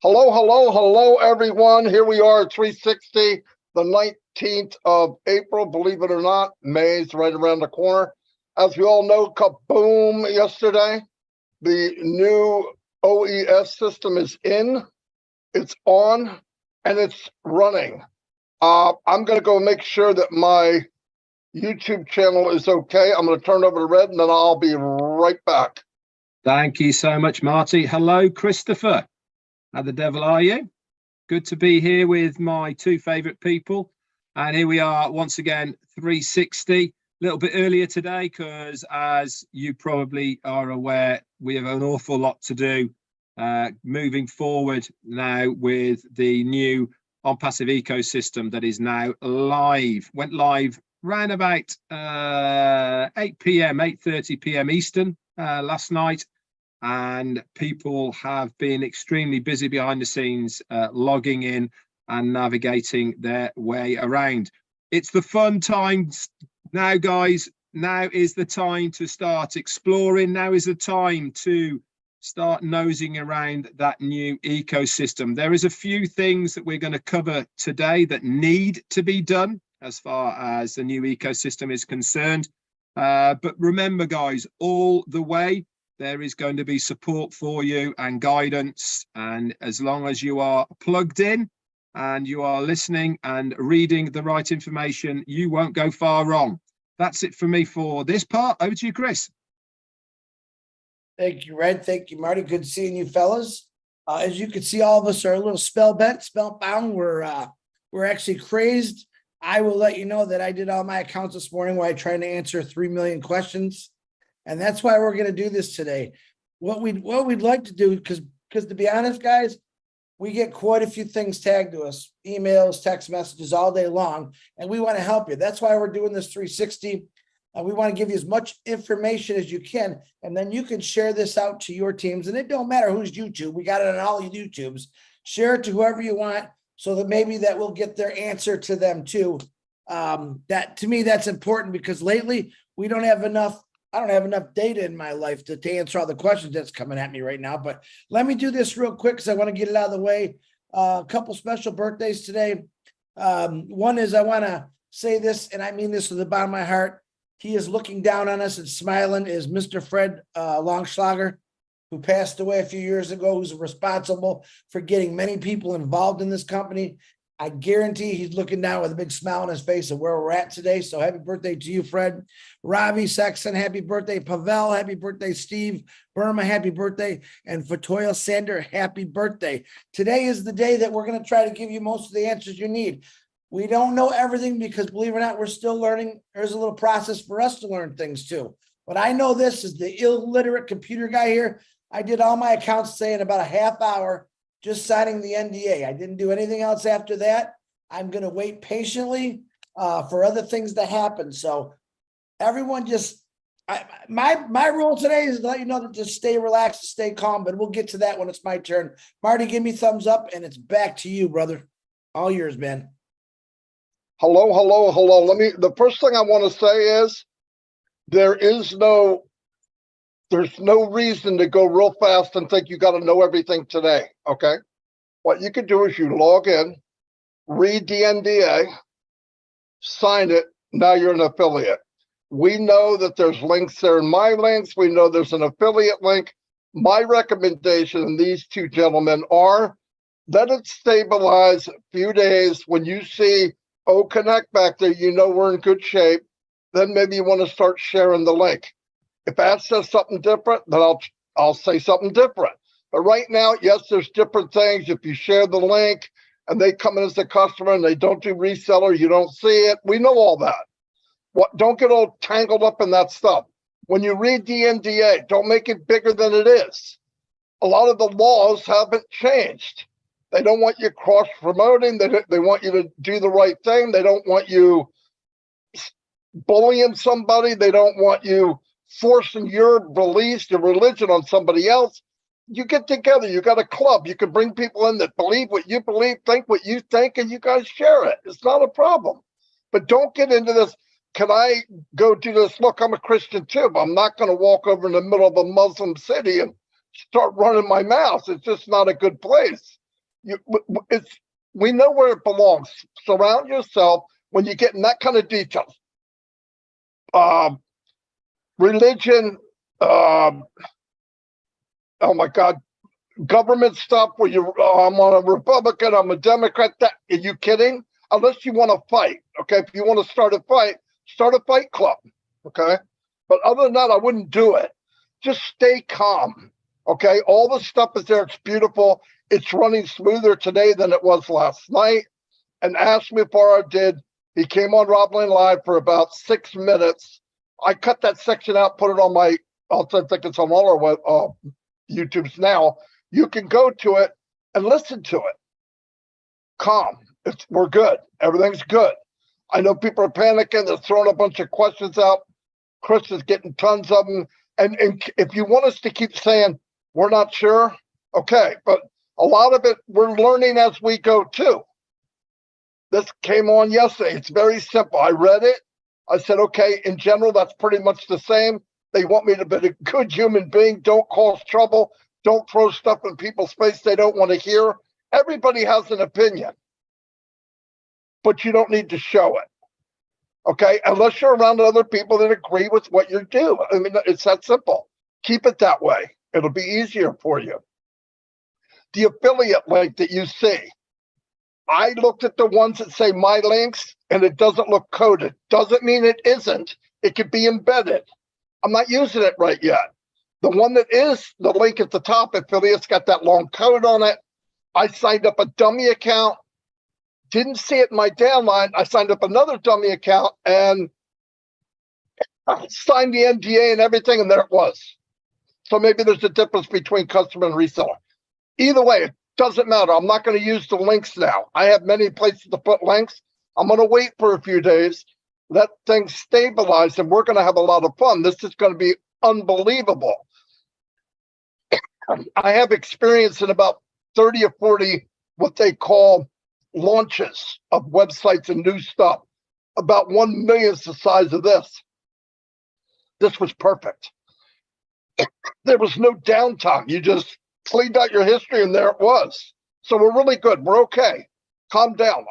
Hello, hello, hello, everyone. Here we are at 360, the 19th of April. Believe it or not, May's right around the corner. As we all know, kaboom yesterday. The new OES system is in, it's on, and it's running. I'm going to go make sure that my YouTube channel is okay. I'm going to turn over to Red, and then I'll be right back. Thank you so much, Marty. Hello, Christopher. How the devil are you? Good to be here with my two favorite people. And here we are once again, 360. A little bit earlier today because, as you probably are aware, we have an awful lot to do moving forward now with the new OnPassive ecosystem that is now live. Went live around about 8 p.m, 8:30 p.m. Eastern last night. And people have been extremely busy behind the scenes, logging in and navigating their way around. It's the fun times now, guys. Now is the time to start exploring. Now is the time to start nosing around that new ecosystem. There is a few things that we're going to cover today that need to be done as far as the new ecosystem is concerned. But remember, guys, all the way, there is going to be support for you and guidance. And as long as you are plugged in and you are listening and reading the right information, you won't go far wrong. That's it for me for this part. Over to you, Chris. Thank you, Red. Thank you, Marty. Good seeing you, fellas. As you can see, all of us are a little spellbound. We're actually crazed. I will let you know that I did all my accounts this morning while I tried to answer 3 million questions. And that's why we're going to do this today. What we'd like to do, because to be honest, guys, we get quite a few things tagged to us, emails, text messages all day long, and we want to help you. That's why we're doing this 360. We want to give you as much information as you can, and then you can share this out to your teams. And it don't matter whose YouTube. We got it on all your YouTubes. Share it to whoever you want, so that maybe that will get their answer to them too. That to me, that's important, because lately we don't have enough. I don't have enough data in my life to answer all the questions that's coming at me right now. But let me do this real quick because I want to get it out of the way. A couple special birthdays today. One is, I want to say this, and I mean this with the bottom of my heart. He is looking down on us and smiling, is Mr. Fred Longschlager, who passed away a few years ago, who's responsible for getting many people involved in this company. I guarantee he's looking down with a big smile on his face of where we're at today. So happy birthday to you, Fred. Ravi Sexton, happy birthday. Pavel, happy birthday. Steve Burma, happy birthday. And Fatoya Sander, happy birthday. Today is the day that we're going to try to give you most of the answers you need. We don't know everything because, believe it or not, we're still learning. There's a little process for us to learn things too. But I know this is the illiterate computer guy here. I did all my accounts today in about a half hour, just signing the NDA. I didn't do anything else after that. I'm going to wait patiently for other things to happen. So everyone just, my rule today is to let you know to just stay relaxed, stay calm, but we'll get to that when it's my turn. Marty, give me thumbs up, and it's back to you, brother. All yours, man. Hello, hello, hello. The first thing I want to say is there's no reason to go real fast and think you got to know everything today, okay? What you could do is you log in, read the NDA, sign it, now you're an affiliate. We know that there's links there in my links. We know there's an affiliate link. My recommendation, and these two gentlemen are, let it stabilize a few days. When you see O-Connect back there, you know we're in good shape. Then maybe you want to start sharing the link. If that says something different, then I'll say something different. But right now, yes, there's different things. If you share the link and they come in as a customer and they don't do reseller, you don't see it. We know all that. Don't get all tangled up in that stuff. When you read the NDA, don't make it bigger than it is. A lot of the laws haven't changed. They don't want you cross-promoting. They want you to do the right thing. They don't want you bullying somebody. They don't want you forcing your beliefs, your religion on somebody else. You get together, you got a club, you can bring people in that believe what you believe, think what you think, and you guys share it. It's not a problem. But don't get into this, can I go do this? Look, I'm a Christian too, but I'm not going to walk over in the middle of a Muslim city and start running my mouth. It's just not a good place. We know where it belongs. Surround yourself when you get in that kind of details. Religion, oh my God, government stuff where I'm on a Republican, I'm a Democrat. Are you kidding? Unless you want to fight, okay? If you want to start a fight club, okay? But other than that, I wouldn't do it. Just stay calm, okay? All the stuff is there. It's beautiful. It's running smoother today than it was last night. And Ashmi Farah did. He came on Rob Lane Live for about 6 minutes. I cut that section out, put it on my, I think it's on all our YouTubes now. You can go to it and listen to it. Calm. We're good. Everything's good. I know people are panicking. They're throwing a bunch of questions out. Chris is getting tons of them. And if you want us to keep saying, we're not sure, okay. But a lot of it, we're learning as we go too. This came on yesterday. It's very simple. I read it. I said, okay, in general, that's pretty much the same. They want me to be a good human being. Don't cause trouble. Don't throw stuff in people's face they don't want to hear. Everybody has an opinion, but you don't need to show it. Okay, unless you're around other people that agree with what you do. I mean, it's that simple. Keep it that way. It'll be easier for you. The affiliate link that you see, I looked at the ones that say my links and it doesn't look coded. Doesn't mean it isn't. It could be embedded. I'm not using it right yet. The one that is the link at the top, affiliate's got that long code on it. I signed up a dummy account. Didn't see it in my downline. I signed up another dummy account and I signed the NDA and everything, and there it was. So maybe there's a difference between customer and reseller. Either way, it doesn't matter. I'm not going to use the links now. I have many places to put links. I'm going to wait for a few days, let things stabilize, and we're going to have a lot of fun. This is going to be unbelievable. I have experience in about 30 or 40 what they call launches of websites and new stuff. About 1 millionth the size of this. This was perfect. There was no downtime. You just cleaned out your history and there it was. So we're really good. We're okay. Calm down.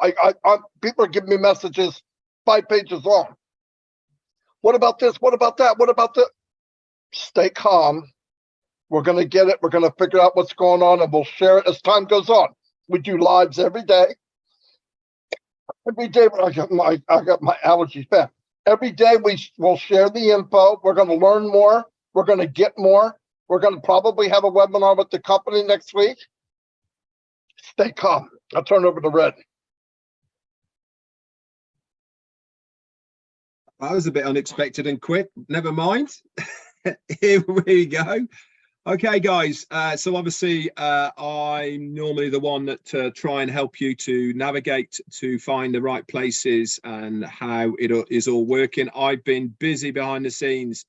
People are giving me messages 5 pages long. What about this? What about that? What about that? Stay calm. We're going to get it. We're going to figure out what's going on and we'll share it as time goes on. We do lives every day. Every day, I got my allergies back. Every day we'll share the info. We're going to learn more. We're going to get more. We're going to probably have a webinar with the company next week. Stay calm. I'll turn over to Red. That was a bit unexpected and quick. Never mind. Here we go. Okay, guys. So obviously, I'm normally the one that try and help you to navigate to find the right places and how it is all working. I've been busy behind the scenes,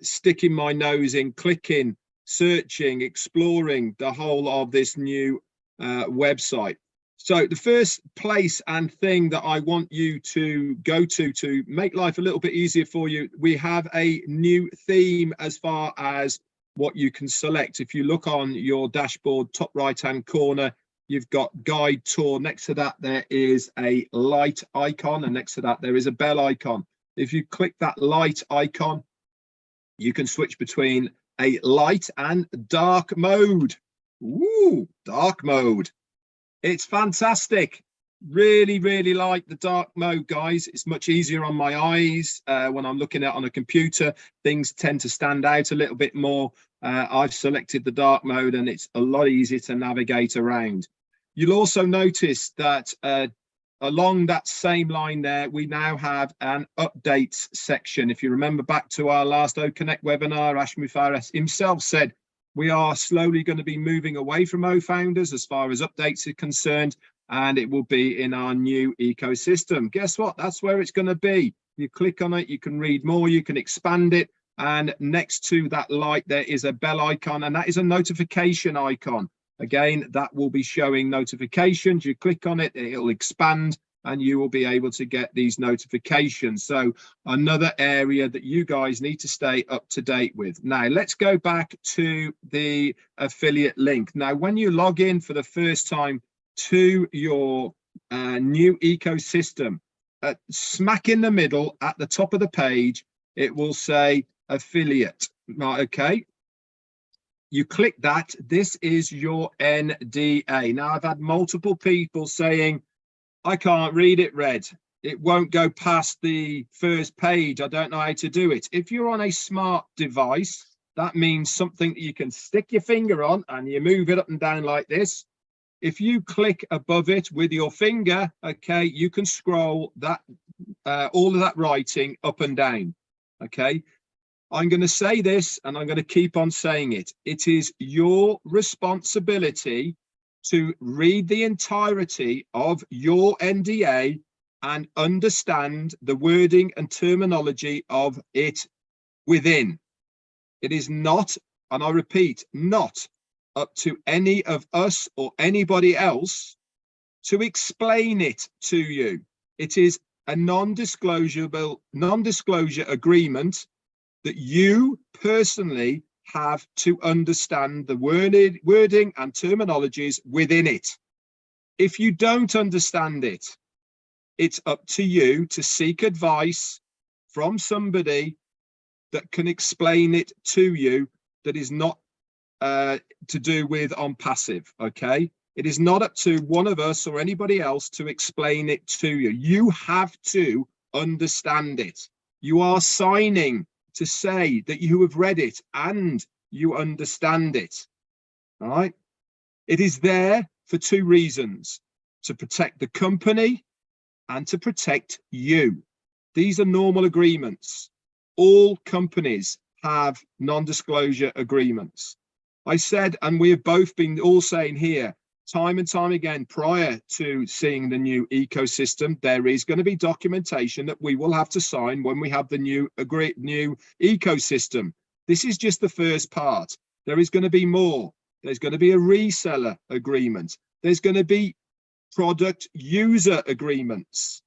sticking my nose in, clicking, searching, exploring the whole of this new website. So the first place and thing that I want you to go to make life a little bit easier for you, we have a new theme as far as what you can select. If you look on your dashboard, top right hand corner, you've got guide tour. Next to that, there is a light icon, and next to that, there is a bell icon. If you click that light icon, you can switch between a light and dark mode. Ooh, dark mode. It's fantastic. Really, really like the dark mode, guys. It's much easier on my eyes. When I'm looking at on a computer, things tend to stand out a little bit more. I've selected the dark mode and it's a lot easier to navigate around. You'll also notice that along that same line there, we now have an updates section. If you remember back to our last O-Connect webinar, Ashmi Farah himself said, we are slowly going to be moving away from O-Founders as far as updates are concerned, and it will be in our new ecosystem. Guess what? That's where it's going to be. You click on it, you can read more, you can expand it, and next to that light there is a bell icon, and that is a notification icon. Again, that will be showing notifications. You click on it, it'll expand, and you will be able to get these notifications. So another area that you guys need to stay up to date with. Now, let's go back to the affiliate link. Now, when you log in for the first time to your new ecosystem, smack in the middle at the top of the page, it will say affiliate. Right, okay. You click that. This is your NDA. Now, I've had multiple people saying, I can't read it, Red. It won't go past the first page. I don't know how to do it. If you're on a smart device, that means something that you can stick your finger on and you move it up and down like this. If you click above it with your finger, okay, you can scroll that all of that writing up and down. Okay, I'm going to say this and I'm going to keep on saying it. It is your responsibility to read the entirety of your NDA and understand the wording and terminology of it within. It is not, and I repeat, not up to any of us or anybody else to explain it to you. It is a non-disclosure agreement that you personally have to understand the wording and terminologies within it. If you don't understand it, it's up to you to seek advice from somebody that can explain it to you, that is not to do with OnPassive, okay? It is not up to one of us or anybody else to explain it to you. You have to understand it. You are signing to say that you have read it and you understand it. All right. It is there for two reasons: to protect the company and to protect you. These are normal agreements. All companies have non-disclosure agreements. I said, and we have both been all saying here, time and time again, prior to seeing the new ecosystem, there is going to be documentation that we will have to sign when we have the new ecosystem. This is just the first part. There is going to be more. There's going to be a reseller agreement. There's going to be product user agreements.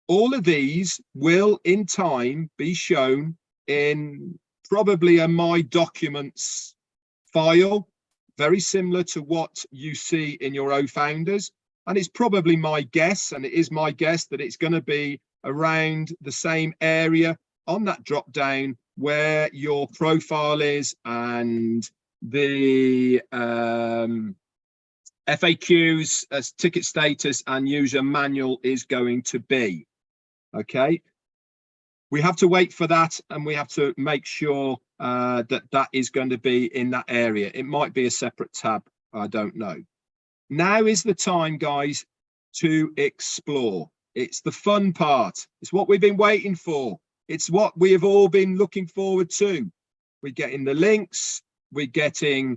All of these will in time be shown in probably a My Documents file, very similar to what you see in your O-Founders. And it's probably my guess, and it is my guess, that it's going to be around the same area on that drop down where your profile is and the FAQs as ticket status and user manual is going to be. Okay, we have to wait for that, and we have to make sure that is going to be in that area. It might be a separate tab, I don't know. Now is the time, guys, to explore. It's the fun part. It's what we've been waiting for. It's what we have all been looking forward to. We're getting the links. We're getting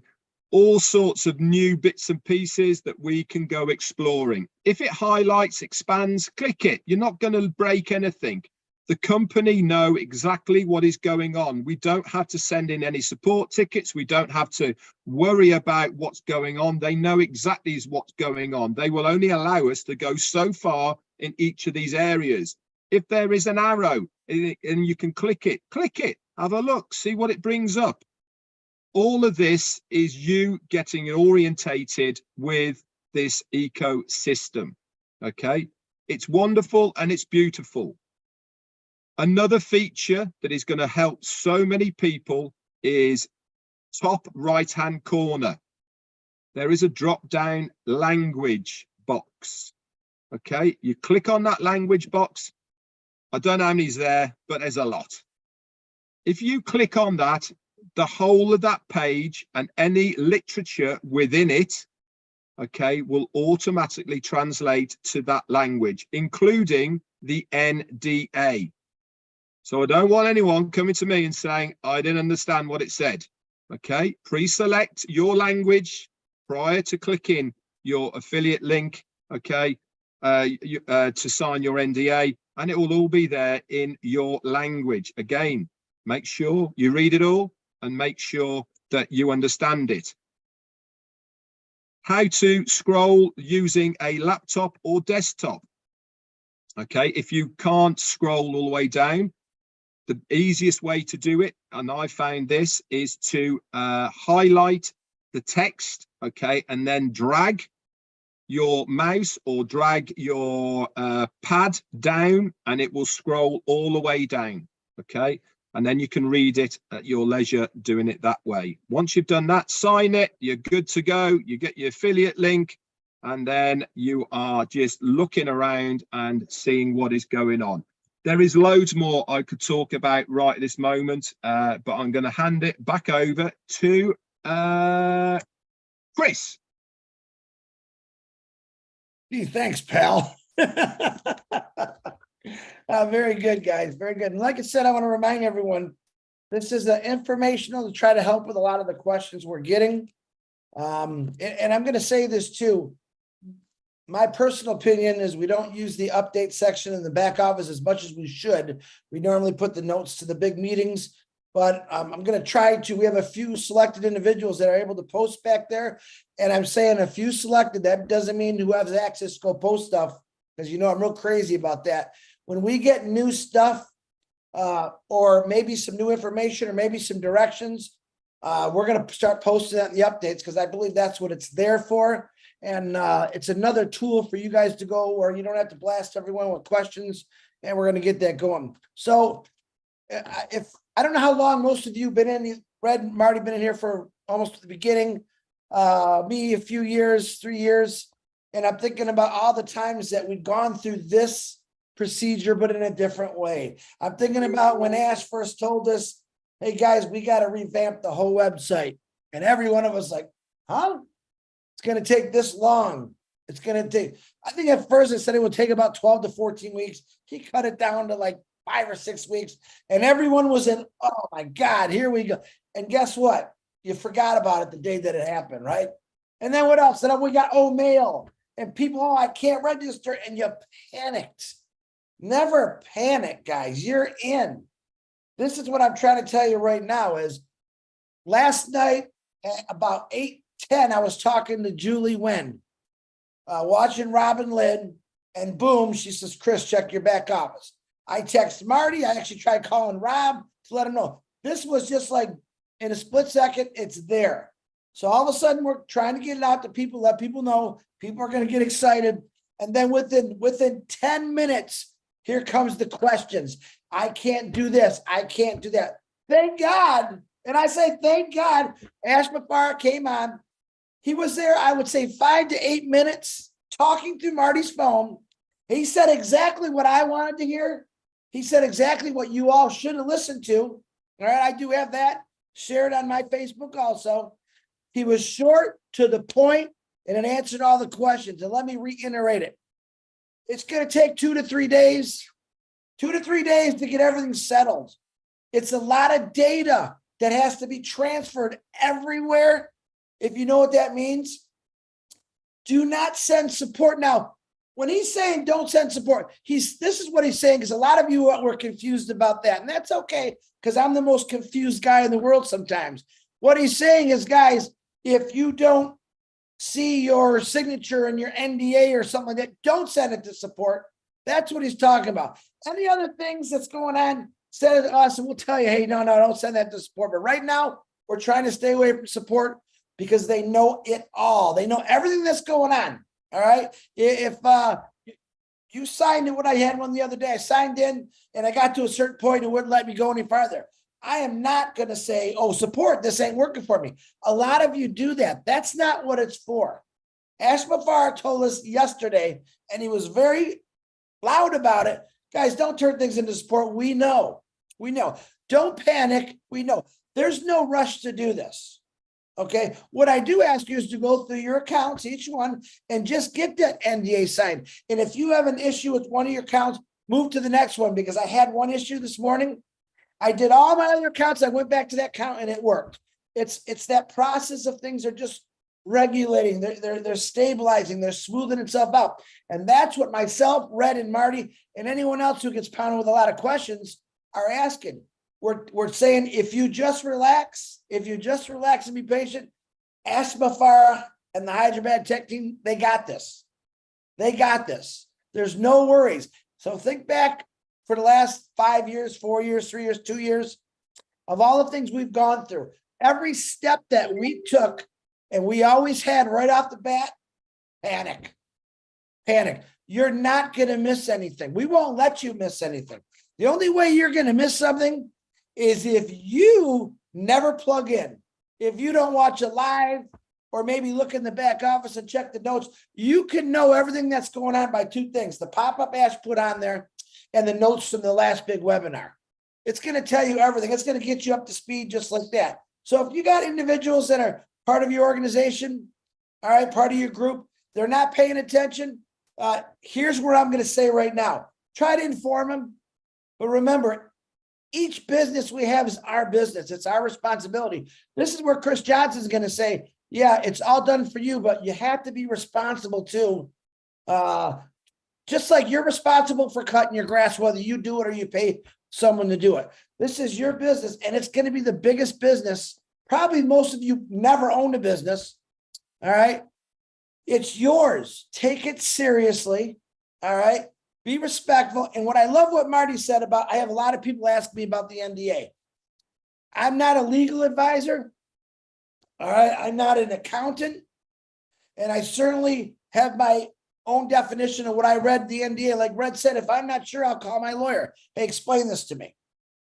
all sorts of new bits and pieces that we can go exploring. If it highlights, expands, click it. You're not going to break anything. The company know exactly what is going on. We don't have to send in any support tickets. We don't have to worry about what's going on. They know exactly what's going on. They will only allow us to go so far in each of these areas. If there is an arrow and you can click it, have a look, see what it brings up. All of this is you getting orientated with this ecosystem. Okay, it's wonderful and it's beautiful. Another feature that is going to help so many people is top right hand corner. There is a drop down language box. Okay, you click on that language box. I don't know how many's there, but there's a lot. If you click on that, the whole of that page and any literature within it, okay, will automatically translate to that language, including the NDA. So I don't want anyone coming to me and saying, I didn't understand what it said. Okay, pre-select your language prior to clicking your affiliate link, okay, to sign your NDA, and it will all be there in your language. Again, make sure you read it all and make sure that you understand it. How to scroll using a laptop or desktop. Okay, if you can't scroll all the way down, the easiest way to do it, and I found this, is to highlight the text, okay, and then drag your mouse or drag your pad down, and it will scroll all the way down, okay? And then you can read it at your leisure doing it that way. Once you've done that, sign it, you're good to go. You get your affiliate link, and then you are just looking around and seeing what is going on. There is loads more I could talk about right at this moment, but I'm going to hand it back over to Chris. Gee, thanks, pal. Very good, guys. Very good. And like I said, I want to remind everyone, this is informational to try to help with a lot of the questions we're getting. And I'm going to say this too. My personal opinion is we don't use the update section in the back office as much as we should. We normally put the notes to the big meetings, but I'm going to try to. We have a few selected individuals that are able to post back there. And I'm saying a few selected, that doesn't mean who has access to go post stuff, because you know I'm real crazy about that. When we get new stuff or maybe some new information or maybe some directions, we're going to start posting that in the updates, because I believe that's what it's there for. And it's another tool for you guys to go where you don't have to blast everyone with questions, and we're going to get that going. So if I don't know how long most of you have been in, Red, Marty been in here for almost the beginning, me a few years, 3 years. And I'm thinking about all the times that we've gone through this procedure, but in a different way. I'm thinking about when Ash first told us, hey guys, we got to revamp the whole website. And every one of us like, huh? It's going to take this long. It's going to take, I think at first it said it would take about 12 to 14 weeks. He cut it down to like 5 or 6 weeks. And everyone was in, oh my God, here we go. And guess what? You forgot about it the day that it happened, right? And then what else? Then we got mail. And people, oh, I can't register. And you panicked. Never panic, guys. You're in. This is what I'm trying to tell you right now is last night at about 8:10, I was talking to Julie Wen, watching Robin Lynn, and boom, she says, Chris, check your back office. I text Marty. I actually tried calling Rob to let him know. This was just like in a split second, it's there. So all of a sudden, we're trying to get it out to people, let people know. People are going to get excited. And then within 10 minutes, here comes the questions. I can't do this. I can't do that. Thank God. And I say, thank God, Ash Mafar came on. He was there, I would say 5 to 8 minutes talking through Marty's phone. He said exactly what I wanted to hear. He said exactly what you all should have listened to. All right, I do have that shared on my Facebook also. He was short, to the point, and it answered all the questions. And let me reiterate it. It's going to take 2 to 3 days, 2 to 3 days to get everything settled. It's a lot of data that has to be transferred everywhere. If you know what that means, do not send support. Now, when he's saying don't send support, this is what he's saying, because a lot of you were confused about that. And that's okay, because I'm the most confused guy in the world sometimes. What he's saying is, guys, if you don't see your signature and your NDA or something like that, don't send it to support. That's what he's talking about. Any other things that's going on, send it to us and we'll tell you, hey, no, don't send that to support. But right now, we're trying to stay away from support because they know it all. They know everything that's going on. All right. If you signed in, what I had one the other day, I signed in and I got to a certain point and wouldn't let me go any farther. I am not going to say, oh, support, this ain't working for me. A lot of you do that. That's not what it's for. Ash Mafar told us yesterday, and he was very loud about it. Guys, don't turn things into support. We know. Don't panic. We know. There's no rush to do this. Okay. What I do ask you is to go through your accounts, each one, and just get that NDA signed. And if you have an issue with one of your accounts, move to the next one, because I had one issue this morning. I did all my other accounts. I went back to that account and it worked. It's that process of things are just regulating. They're stabilizing. They're smoothing itself out. And that's what myself, Red, and Marty, and anyone else who gets pounded with a lot of questions are asking. We're saying, if you just relax and be patient, Ash Mafara and the Hyderabad Tech team, they got this. There's no worries. So think back for the last 5 years, 4 years, 3 years, 2 years of all the things we've gone through. Every step that we took, and we always had right off the bat, panic. Panic. You're not going to miss anything. We won't let you miss anything. The only way you're going to miss something is if you never plug in. If you don't watch it live or maybe look in the back office and check the notes, you can know everything that's going on by two things: the pop-up Ash put on there and the notes from the last big webinar. It's going to tell you everything. It's going to get you up to speed just like that. So if you got individuals that are part of your organization, all right, part of your group, they're not paying attention, here's what I'm going to say right now. Try to inform them. But remember, each business we have is our business. It's our responsibility. This is where Chris Johnson's going to say, yeah, it's all done for you, but you have to be responsible too. Just like you're responsible for cutting your grass, whether you do it or you pay someone to do it. This is your business, and it's going to be the biggest business. Probably most of you never owned a business. All right. It's yours. Take it seriously. All right. Be respectful. And what I love what Marty said about, I have a lot of people ask me about the NDA. I'm not a legal advisor. All right. I'm not an accountant. And I certainly have my own definition of what I read the NDA. Like Red said, if I'm not sure, I'll call my lawyer. Hey, explain this to me.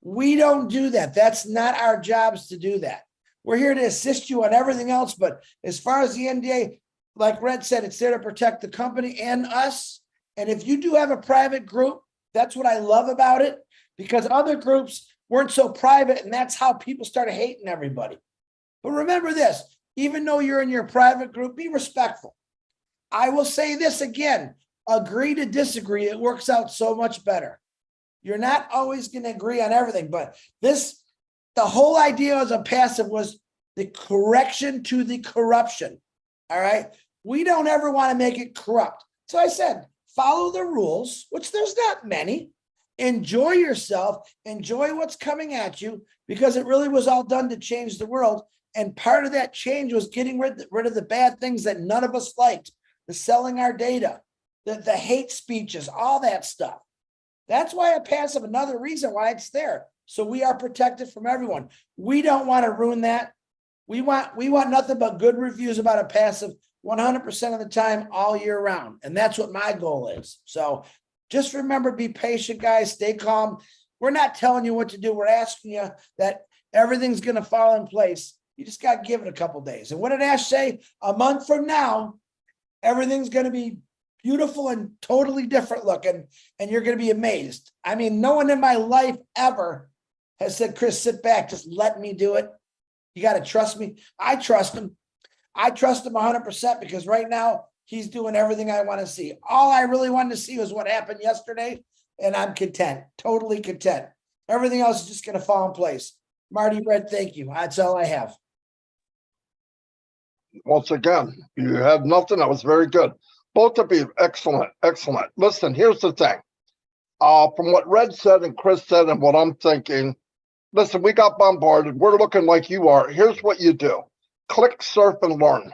We don't do that. That's not our jobs to do that. We're here to assist you on everything else. But as far as the NDA, like Red said, it's there to protect the company and us. And if you do have a private group, that's what I love about it, because other groups weren't so private, and that's how people started hating everybody. But remember this, even though you're in your private group, be respectful. I will say this again, agree to disagree. It works out so much better. You're not always going to agree on everything, but the whole idea as a passive was the correction to the corruption. All right. We don't ever want to make it corrupt. So I said, follow the rules, which there's not many. Enjoy yourself. Enjoy what's coming at you, because it really was all done to change the world. And part of that change was getting rid of the bad things that none of us liked, the selling our data, the hate speeches, all that stuff. That's why a passive, another reason why it's there. So we are protected from everyone. We don't want to ruin that. We want nothing but good reviews about a passive 100% of the time, all year round. And that's what my goal is. So just remember, be patient, guys. Stay calm. We're not telling you what to do. We're asking you that everything's going to fall in place. You just got to give it a couple days. And what did Ash say? A month from now, everything's going to be beautiful and totally different looking, and you're going to be amazed. I mean, no one in my life ever has said, Chris, sit back, just let me do it. You got to trust me. I trust him. I trust him 100%, because right now he's doing everything I want to see. All I really wanted to see was what happened yesterday, and I'm content, totally content. Everything else is just going to fall in place. Marty, Red, thank you. That's all I have. Once again, you had nothing. That was very good. Both of you, excellent, excellent. Listen, here's the thing. From what Red said and Chris said and what I'm thinking, listen, we got bombarded. We're looking like you are. Here's what you do. Click, surf, and learn.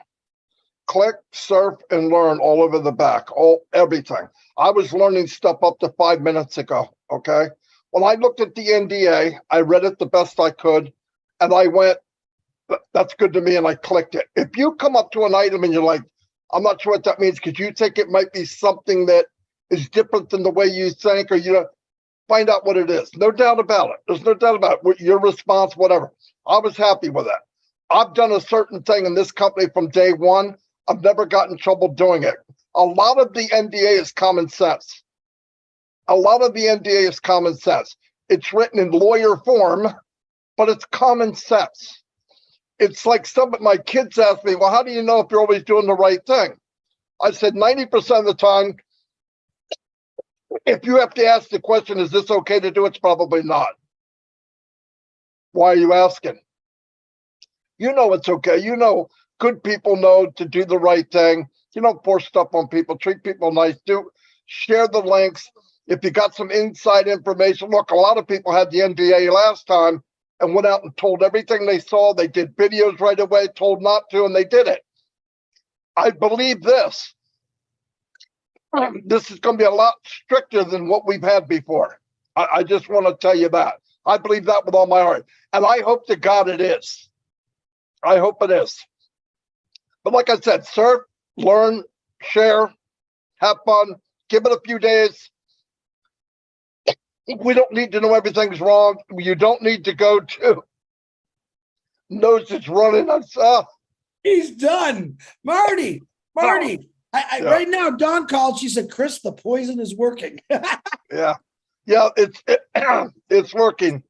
Click, surf, and learn all over the back, everything. I was learning stuff up to 5 minutes ago, okay? When I looked at the NDA, I read it the best I could, and I went, that's good to me, and I clicked it. If you come up to an item and you're like, I'm not sure what that means, because you think it might be something that is different than the way you think, or you find out what it is. No doubt about it. There's no doubt about it. Your response, whatever. I was happy with it. I've done a certain thing in this company from day one. I've never gotten in trouble doing it. A lot of the NDA is common sense. A lot of the NDA is common sense. It's written in lawyer form, but it's common sense. It's like some of my kids ask me, well, how do you know if you're always doing the right thing? I said 90% of the time, if you have to ask the question, is this okay to do? It's probably not. Why are you asking? You know it's okay. You know good people know to do the right thing. You don't force stuff on people. Treat people nice. Share the links. If you got some inside information, look, a lot of people had the NDA last time and went out and told everything they saw. They did videos right away, told not to, and they did it. I believe this. this is going to be a lot stricter than what we've had before. I just want to tell you that. I believe that with all my heart. And I hope to God it is. I hope it is. But like I said, serve, learn, share, have fun, give it a few days. We don't need to know everything's wrong. You don't need to go to nose is running on stuff. He's done. Marty. Yeah. Right now, Dawn called. She said, Chris, the poison is working. Yeah, it's working.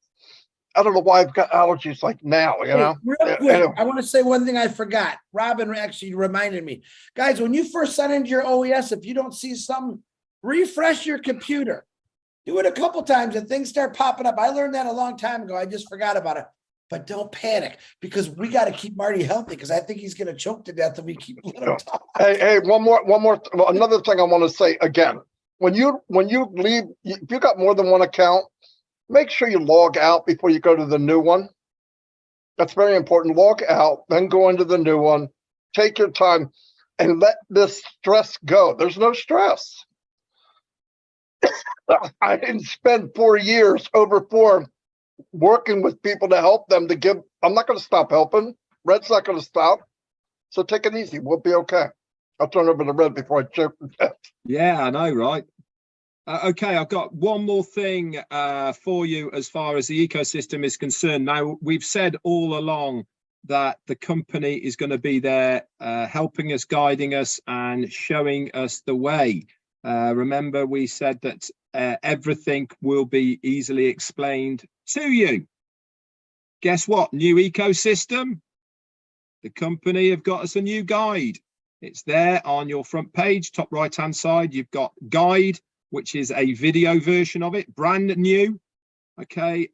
I don't know why I've got allergies like now, you know. Real quick, Anyway. I want to say one thing I forgot. Robin actually reminded me. Guys, when you first sign into your OES, if you don't see something, refresh your computer. Do it a couple times and things start popping up. I learned that a long time ago. I just forgot about it. But don't panic, because we got to keep Marty healthy, because I think he's going to choke to death if we keep letting him talk. Hey, another thing I want to say again. When you leave, if you got more than one account, make sure you log out before you go to the new one. That's very important. Log out, then go into the new one. Take your time and let this stress go. There's no stress. I didn't spend 4 years, over 4, working with people to help them to give. I'm not going to stop helping. Red's not going to stop. So take it easy. We'll be okay. I'll turn over to Red before I choke to death. Yeah, I know, right? Okay, I've got one more thing for you as far as the ecosystem is concerned. Now, we've said all along that the company is going to be there helping us, guiding us, and showing us the way. Remember, we said that everything will be easily explained to you. Guess what? New ecosystem. The company have got us a new guide. It's there on your front page, top right hand side. You've got guide, which is a video version of it, brand new. Okay,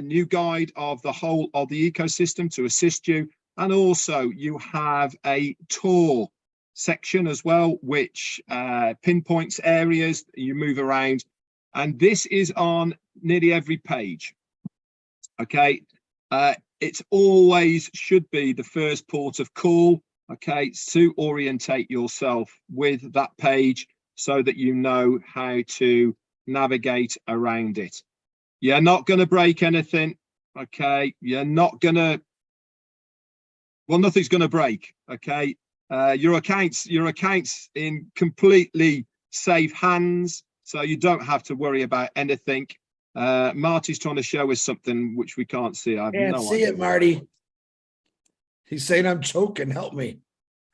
new guide of the whole of the ecosystem to assist you. And also you have a tour section as well, which pinpoints areas you move around. And this is on nearly every page. Okay, it's always should be the first port of call. Okay, to orientate yourself with that page so that you know how to navigate around it. You're not going to break anything. Okay, you're not going to, well, nothing's going to break. Okay, your account's in completely safe hands, so you don't have to worry about anything. Marty's trying to show us something which we can't see. I can't see it, Marty. He's saying I'm choking. Help me.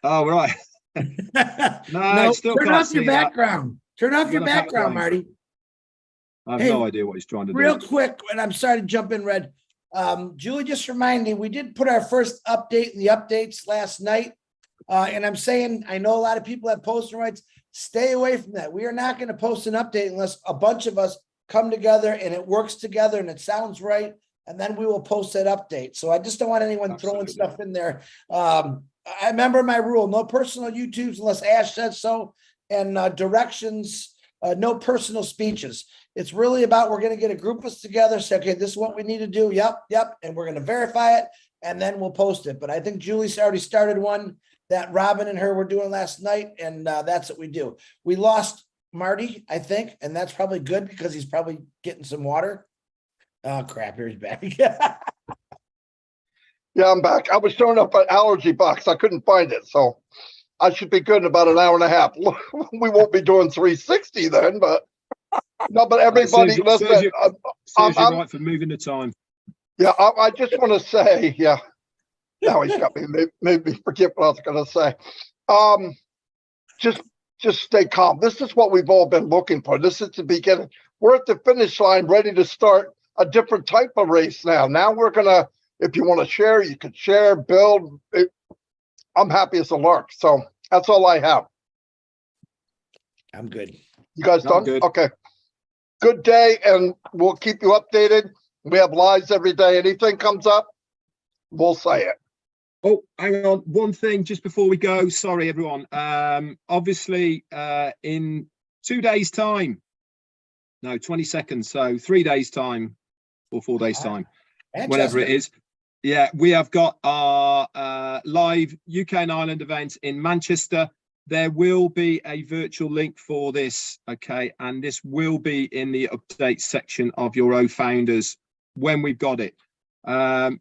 Oh, right. No, still turn can't off your see background. Turn off your background, Marty. I have no idea what he's trying to do. Real quick, and I'm sorry to jump in, Red. Julie just reminded me, we did put our first update in the updates last night. And I'm saying, I know a lot of people have posting rights. Stay away from that. We are not going to post an update unless a bunch of us come together and it works together and it sounds right. And then we will post that update. So I just don't want anyone throwing stuff in there. I remember my rule, no personal YouTubes unless Ash says so. And directions, no personal speeches. It's really about, we're going to get a group of us together, say, okay, this is what we need to do. Yep. And we're going to verify it and then we'll post it. But I think Julie's already started one that Robin and her were doing last night. And that's what we do. We lost Marty, I think, and that's probably good because he's probably getting some water. Oh, crap. Here's back. Yeah, I'm back. I was showing up an allergy box. I couldn't find it. So I should be good in about an hour and a half. We won't be doing 360 then, but no, but everybody, listen. I'm right for moving the time. Yeah, I just want to say, yeah. Now he's got me, made me forget what I was going to say. Just stay calm. This is what we've all been looking for. This is the beginning. We're at the finish line, ready to start a different type of race now. Now we're going to, if you want to share, you can share, build. I'm happy as a lark. So that's all I have. I'm good. You guys done? Good. Okay. Good day, and we'll keep you updated. We have lives every day. Anything comes up, we'll say it. Oh, hang on. One thing just before we go. Sorry, everyone. Obviously, in 2 days' time, no, 20 seconds. So 3 days' time or 4 days' time, whatever it is. Yeah, we have got our live UK and Ireland event in Manchester. there will be a virtual link for this, okay, and this will be in the update section of your O-Founders when we've got it.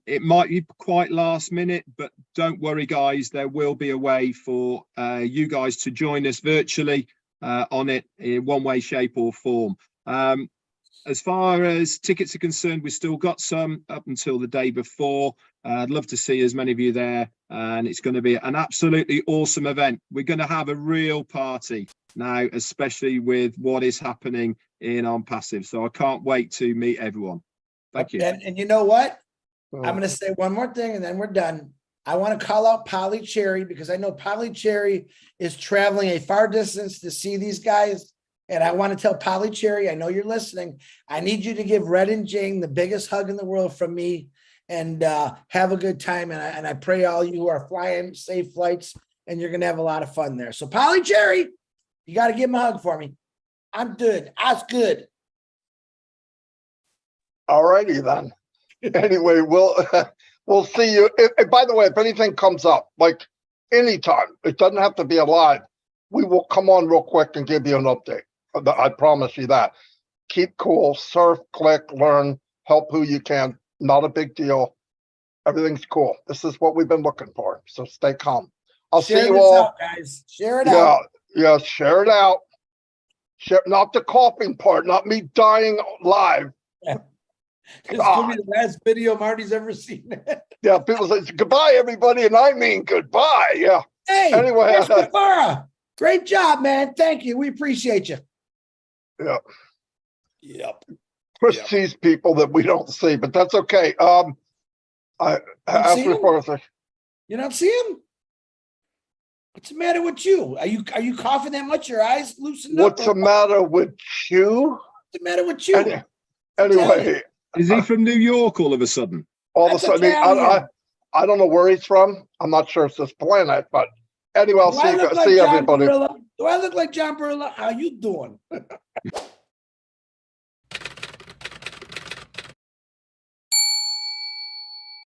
It might be quite last minute, but don't worry, guys, there will be a way for you guys to join us virtually on it in one way, shape or form. As far as tickets are concerned, we've still got some up until the day before. I'd love to see as many of you there, and it's going to be an absolutely awesome event. We're going to have a real party now, especially with what is happening in OnPassive. So I can't wait to meet everyone. Thank you. And you know what? I'm going to say one more thing and then we're done. I want to call out Polly Cherry because I know Polly Cherry is traveling a far distance to see these guys. And I want to tell Polly Cherry, I know you're listening. I need you to give Red and Jane the biggest hug in the world from me, and have a good time. And I pray all you are flying safe flights, and you're going to have a lot of fun there. So Polly Cherry, you got to give him a hug for me. I'm good. That's good. All righty then. Anyway, we'll see you. By the way, if anything comes up, like anytime, it doesn't have to be a live, we will come on real quick and give you an update. I promise you that. Keep cool, surf, click, learn, help who you can. Not a big deal. Everything's cool. This is what we've been looking for. So stay calm. I'll see you all. Out, guys. Share it out. Yeah, share it out. Share, not the coughing part, not me dying live. This could be the last video Marty's ever seen. Yeah, people say goodbye, everybody, and I mean goodbye. Yeah. Hey, anyway, great job, man. Thank you. We appreciate you. Yep. Chris sees people that we don't see, but that's okay. You don't see him? What's the matter with you? Are you coughing that much? Your eyes loosened up? What's the matter with you? What's the matter with you? Anyway. Is he from New York all of a sudden? All of a sudden, I don't know where he's from. I'm not sure it's this planet, but anyway, I'll see everybody. Do I look like John Barilla? How you doing?